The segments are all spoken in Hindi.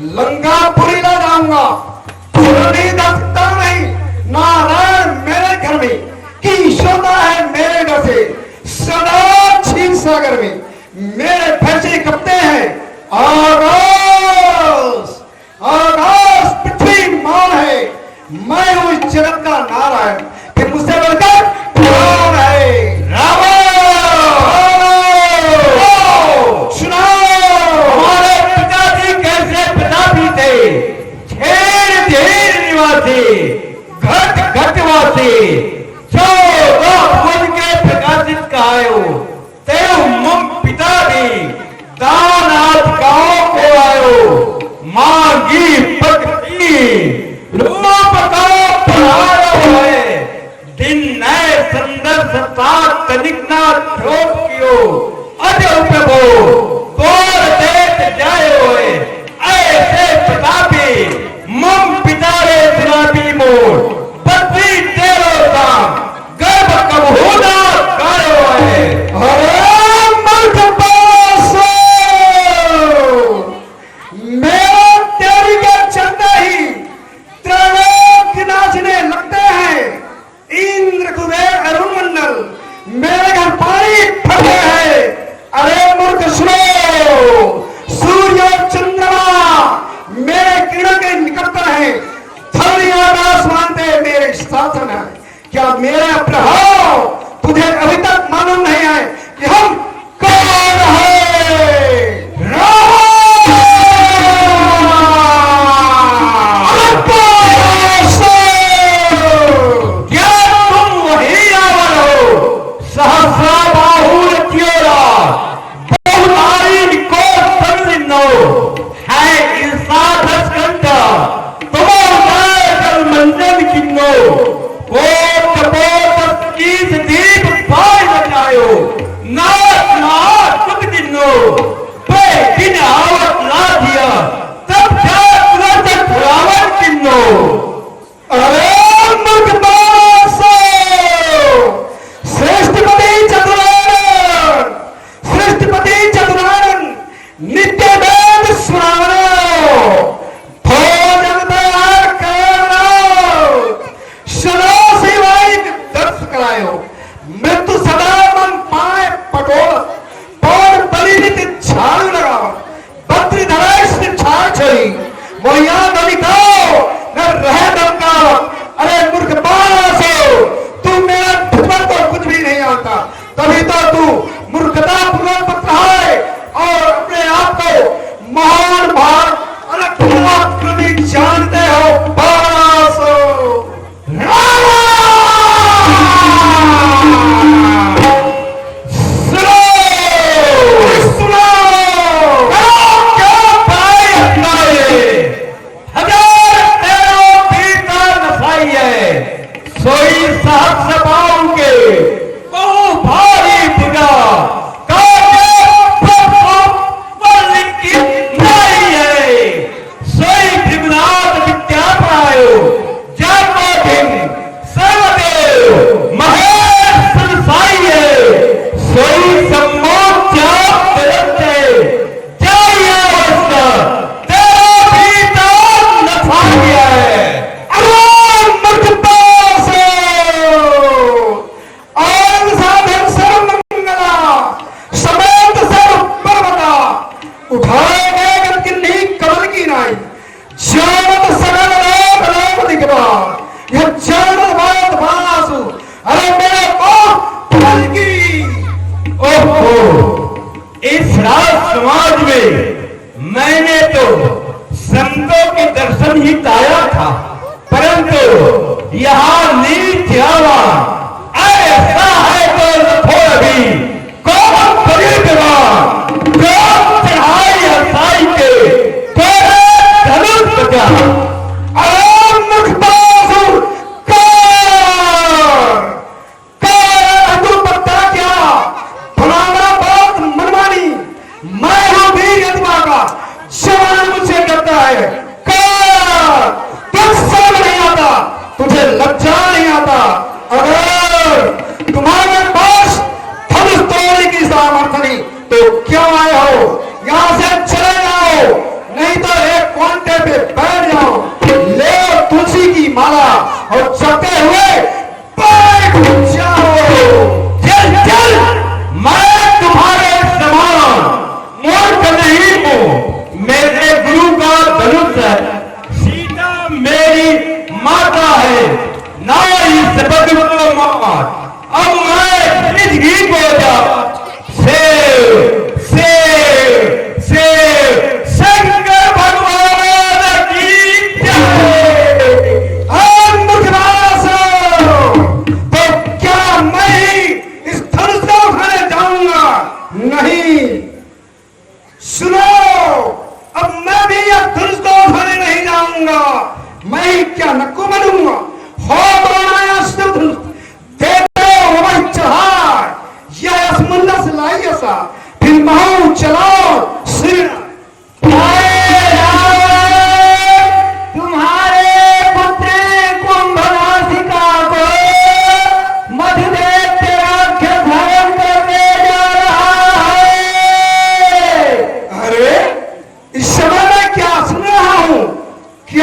लंकापुरी ला जाऊंगा, नहीं जा सकता नहीं। नारायण मेरे घर में, कि यशोदा है मेरे घर से, सदा क्षीर सागर में मेरे फैसले कपते हैं। आकाश आकाश पृथ्वी मान है, मैं हूं इस जगत का नारायण, फिर मुझसे बढ़कर कौन है? हमारे पिताजी कैसे पिताजी थे, छेड़ झेड़ निवासी, घट घटवासी, 14 भुवन के प्रकाशित कहायो, तेरु मम पिताजी दानाथ गांव को आयो, मांगी पकड़ी रूप का पढ़ायो है, दिन नए सुंदर सतार तनिकना ठोक कियो, अजय प्रभु तोर देख जायो है, ऐसे प्रतापी मम पितारे सुनापी मोर, बद्री तेरो दाम गर्भ कब होना गायो है। अरे मूर्ख पासो, मेरा तेरी के चलते ही त्रिलोक नाचने लगते हैं। इंद्र कुबेर अरुण मंडल मेरे घर पानी फटे हैं। अरे मूर्ख सुनो, सूर्य और चंद्रमा मेरे किरणों के निकटतर हैं, थल आकाश मानते मेरे शासन है। क्या मेरा प्रभाव तुझे अभी तक मालूम नहीं है कि हम कौन हैं? क्या तुम वही रावण हो, सहस्रा बाहुर त्योरा, बहुनारी को संविन्नो, है इंसाधस कंठा, तुमो गाय जल मंजन किन्नो, कोट पोट कीस दीप पाय बचायो, नाथ नाथ तुक दिन्नो, पे दिन आवत ला दिया, तब जा तुरंत रावण किन्नो। अरे मूर्ख पासो, श्रेष्ठपति चतुरानन, श्रेष्ठपति चतुरानन, नित्य वेद सुनावनो, भोजन तैयार करो, सदा सेवाई दर्श करायो, मृत्यु सदा मन पाए पटोल, पौर तली नित झाड़ू लगाओ, बद्री धरेश झाड़ छोड़ी, मोहिया दलिताओ न रह दमका। अरे मूर्ख पासो, तू मेरा दुश्मन तो कुछ भी नहीं आता, तभी तो तू मूर्खता पूर्वक पत्र है और अपने आप को महान भाग अलग जानते हो। पासो सोई सहस्र बाहु के बहु भारी भुजा, नहीं है, सोई त्रिगुणात विद्या पायो, जन्मोधिम सर्वदेव महेश साई है, सोई सम्मोह जाप करते जाइए अवस्था, तेरा भीतर नफा गया है। उठाए गए किन्हीं कमल की नाई, जानत सगल लोक लोक दिखबार, यह जानत बात बासु। अरे मेरे फल की। ओहो, इस राज समाज में मैंने तो संतों के दर्शन ही पाया था, परंतु यहाँ नीच आवा ऐसा है तो थोड़ा भी कौन खरीदवान, चढ़ाई हसाई के तेरे धनुष बचा। अरे मुखबासुर तू पता क्या फलाना बात मनमानी, मैं हूं वीर यदवा का, सवाल मुझसे करता है। तुझसे नहीं आता, तुझे लज्जा नहीं आता। अगर तुम्हारे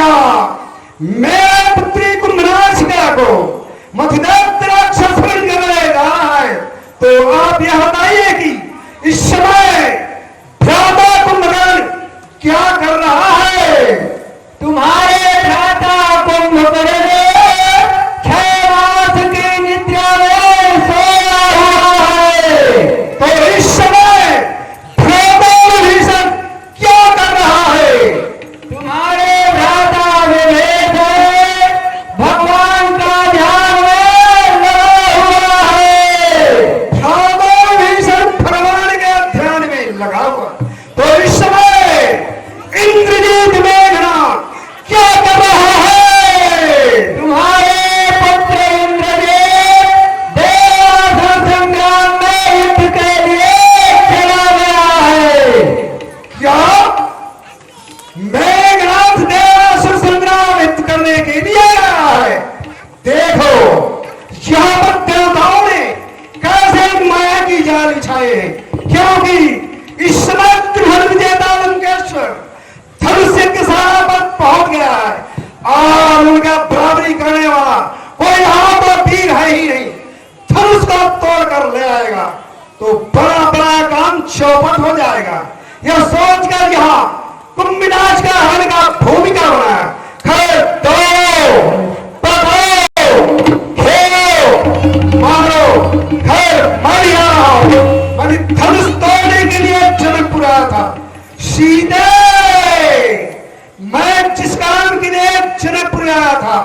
क्या मेरे पुत्री कुंभनाशिका को मधुदैत्य राक्षस बनकर ले रहा है, तो आप यह बताइए कि इस समय भ्राता कुंभकर्ण क्या कर रहा है? तुम्हारे भ्राता कुंभकर्ण 6 मास की निद्रा में सोया हुआ है। तो इस समय भ्राता विभीषण क्या कर रहा है? तुम्हारे भ्राता विभीषण भगवान का ध्यान में लगा हुआ है। भ्राता विभीषण भगवान के ध्यान में लगा हुआ। तो इस समय इंद्रजीत मेघनाद क्या कर रहा है? तुम्हारे पुत्र इंद्रजीत देवासुर संग्राम में युद्ध के लिए चला गया है। क्या मेघनाथ देवासुर संग्राम युद्ध करने के लिए आया है? देखो यहाँ पर देवताओं ने कैसे माया की जाल बिछाए हैं, क्योंकि इस समय त्रिभुवन विजेता लंकेश्वर धनुष्य के सहारा पर पहुंच गया है और उनका बराबरी करने वाला कोई यहाँ पर वीर है ही नहीं। धनुष को तोड़ कर ले आएगा तो बड़ा बड़ा काम चौपट हो जाएगा। यह सोचकर यहाँ कुंभनाश का हरण का भूमिका बना है। खैर दो पकड़ो खेलो मारो, खैर मारी आओ। मैंने धनुष तोड़ने के लिए जनकपुर आया था। सीधे मैं जिस काम के लिए जनकपुर आया था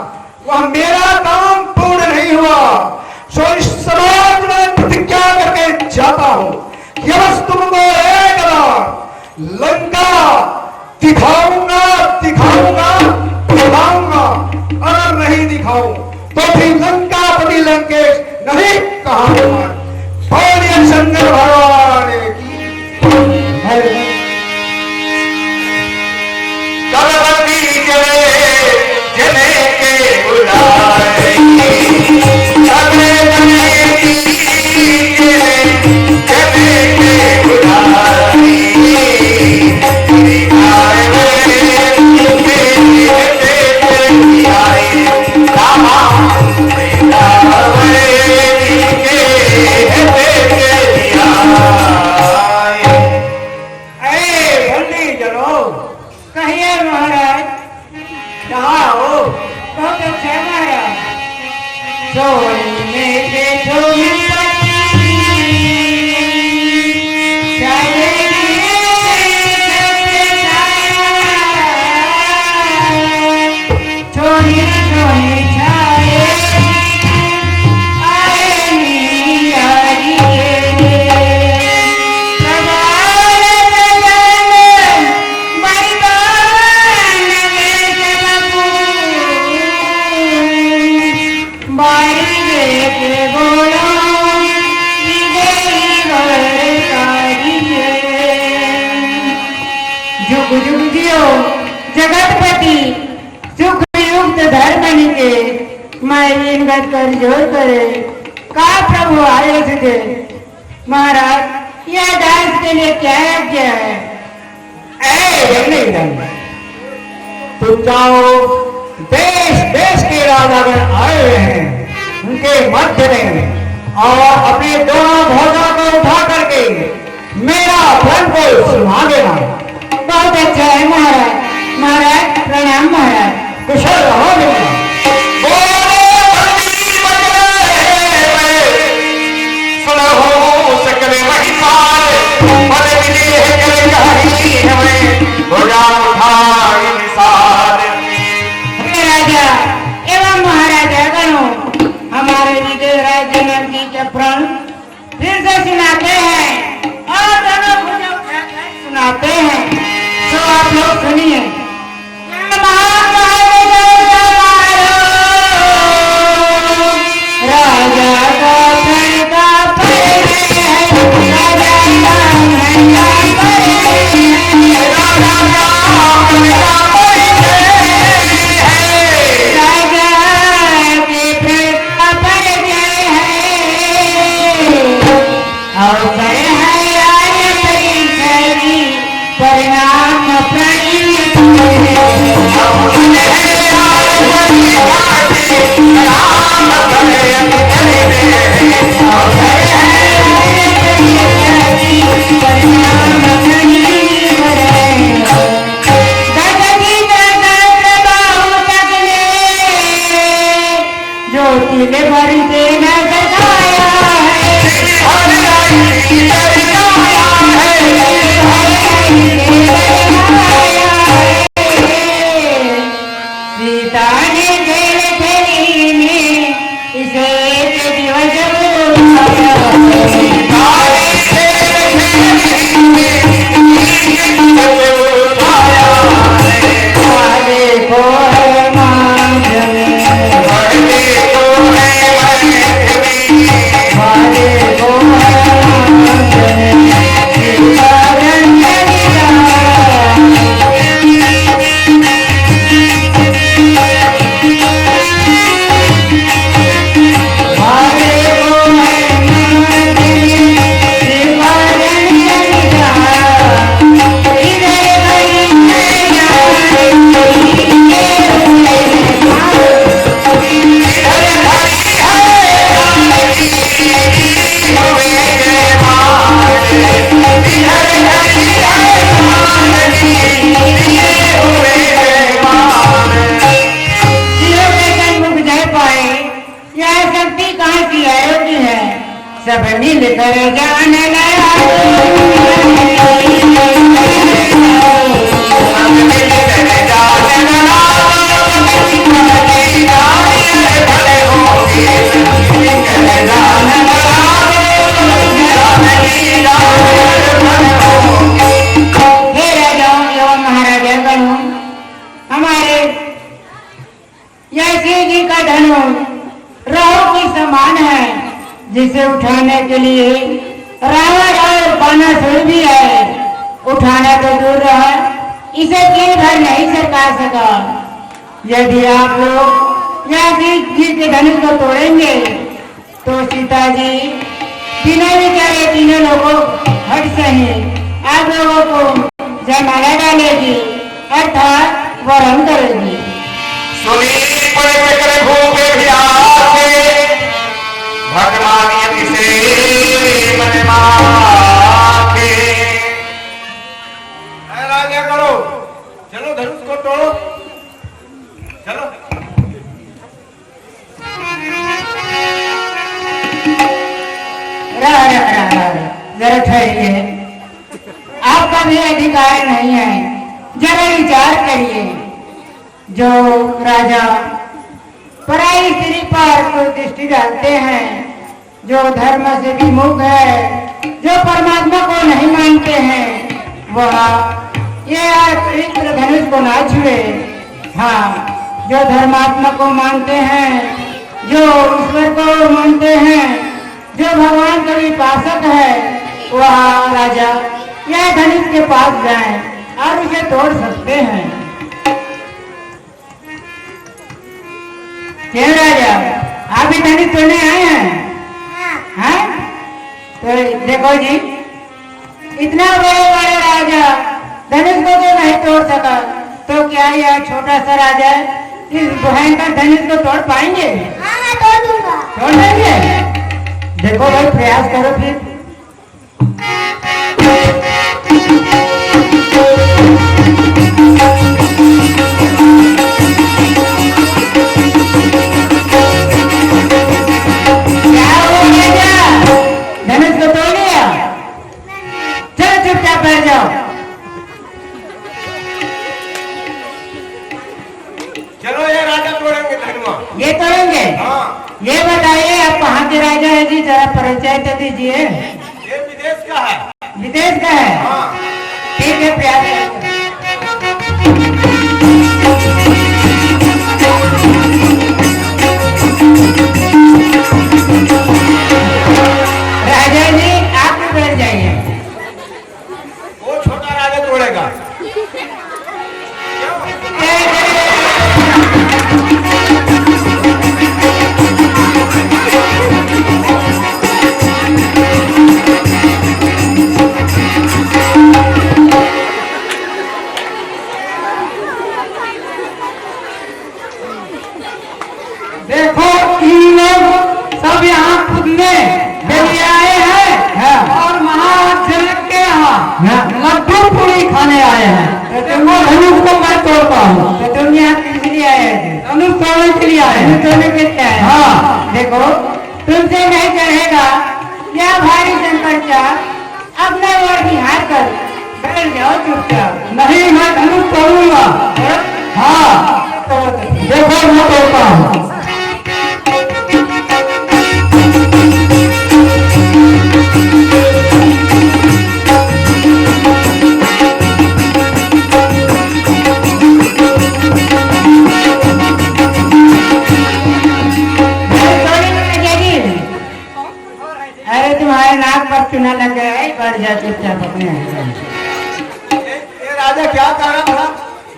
वह मेरा काम पूर्ण नहीं हुआ, सो इस समाज में प्रतिज्ञा करके जाता हूं कि बस तुमको एक बार लंका दिखाऊंगा दिखाऊंगा दिखाऊंगा। अगर नहीं दिखाऊं तो फिर लंकापति लंकेश नहीं कहाऊंगा। बोलिए शंकर भगवान की। कहिए महाराज, कहाँ हो? बहुत अच्छा है महाराज। सोने के जगतपति सुख युक्त धर्म के मैं कर जोर करे का प्रभु आए थे महाराज। यह दास के लिए क्या है? तुम जाओ, देश देश के राजागण आए हुए हैं, उनके मध्य में और अपने दोनों ध्वजा को उठा करके मेरा प्रण को सुना देना। बहुत अच्छा है महाराज। महाराज प्रणाम महाराज। कुशल रहो बेटा। राजा एवं महाराजा गणों, हमारे विजयराज जनक जी के प्रण फिर से सुनाते हैं और दोनों भुजों सुनाते हैं, तो आप लोग सुनिए। राजा का प्रण का परिणाम सब मिलकर जाने लगा महाराजा बनू हमारे यशे जी का धनुष राहु की समान है, जिसे उठाने के लिए रावण और बानासुर भी है। उठाना तो दूर रहा, इसे दिन भर नहीं सरका सका। यदि आप लोग जी के धनुष को तोड़ेंगे तो सीता जी बिना विचारे तीनों लोगों हट सही आप लोगों को जयमाला डालेगी अर्थात वरण करेगी। भगवान यदि से मन माखे राजा करो, चलो धनुष को तोड़ो, चलो। जरा ठहरिए, आपका भी अधिकार नहीं है, जरा विचार करिए। जो राजा पराई स्त्री पर कोई दृष्टि डालते हैं, जो धर्म से विमुख है, जो परमात्मा को नहीं मानते हैं, वह ये इंद्रधनुष को ना छुए। हाँ, जो धर्मात्मा को मानते हैं, जो ईश्वर को मानते हैं, जो भगवान का उपासक है, वह राजा यह धनुष के पास जाएं और उसे तोड़ सकते हैं। क्यों राजा, आप भी धनुष तोड़ने आए हैं? हाँ? तो देखो जी, इतना बड़े राजा धनुष को तो नहीं तोड़ सका, तो क्या यह छोटा सा राजा इस भयंकर धनुष को तोड़ पाएंगे? हाँ, तोड़ दूंगा। तोड़ देंगे? देखो भाई, प्रयास करो फिर। चलो ये राजा तोड़ेंगे धनुष। ये तोड़ेंगे? हाँ। ये बताइए आप कहाँ के राजा है जी, जरा परिचय तो दीजिए। ये विदेश का है। विदेश का है? हाँ। ठीक है, प्रयास राजा जी, आप भी बैठ जाइए। वो छोटा राजा तोड़ेगा। तो तुम यहाँ किस लिए आए थे? धनुष तोड़ने के लिए आए हैं। धनुष के लिए आए? हाँ। देखो तुमसे नहीं चढ़ेगा क्या भारी संकट का, अपने ओर निहार कर बैठ जाओ चुपचाप। नहीं, मैं धनुष तोड़ूंगा। हाँ, देखो मैं तोड़ता हूँ। अरे तुम्हारे नाक पर चुना लग गया है, बढ़ जा चुपचाप अपने। ये राजा क्या कह रहा था?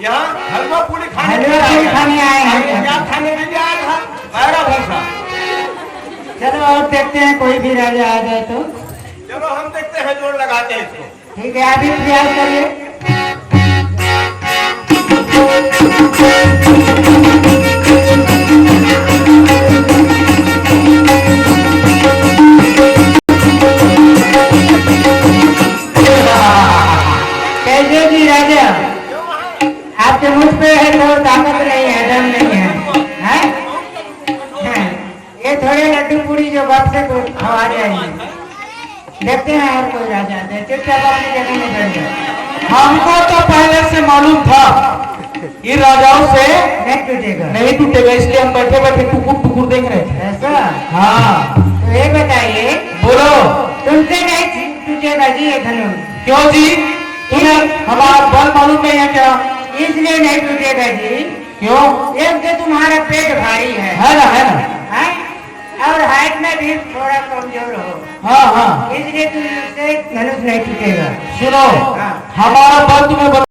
यहाँ हलवा पूरी खाने आए हैं। क्या खाने के लिए आया था? बैरा भूसा। चलो और देखते हैं कोई भी राजा आ जाए तो। चलो हम देखते हैं, जोड़ लगाते हैं इसको। ठीक है, आप भी प्रयास करिए। कैसे जी राजा, आपके मुझ पे है तो ताकत नहीं है, दम नहीं है, हैं? हैं? ये थोड़े लड्डू पूरी जो गप से खवा जाएंगे। देखते हैं और कोई राजा आते हैं, चुपचाप अपनी जगह में बैठ जाओ। हमको तो पहले से मालूम था कि राजाओं से नहीं टूटेगा। नहीं टूटेगा, इसलिए हम बैठे बैठे टुकुर टुकुर देख रहे थे। ऐसा? हाँ, तो ये बताइए, बोलो। तुमसे नहीं टूटेगा जी ये धनुष? क्यों जी, तुम्हें हमारा बल मालूम नहीं है क्या? इसलिए नहीं टूटेगा जी, क्यों? एक तो तुम्हारा पेट भारी है ना, है ना। हैं? और हाइट में भी थोड़ा कमजोर हो, हाँ हाँ, इसलिए तुमसे धनुष नहीं टूटेगा। सुनो, हाँ। हमारा बल तुम्हें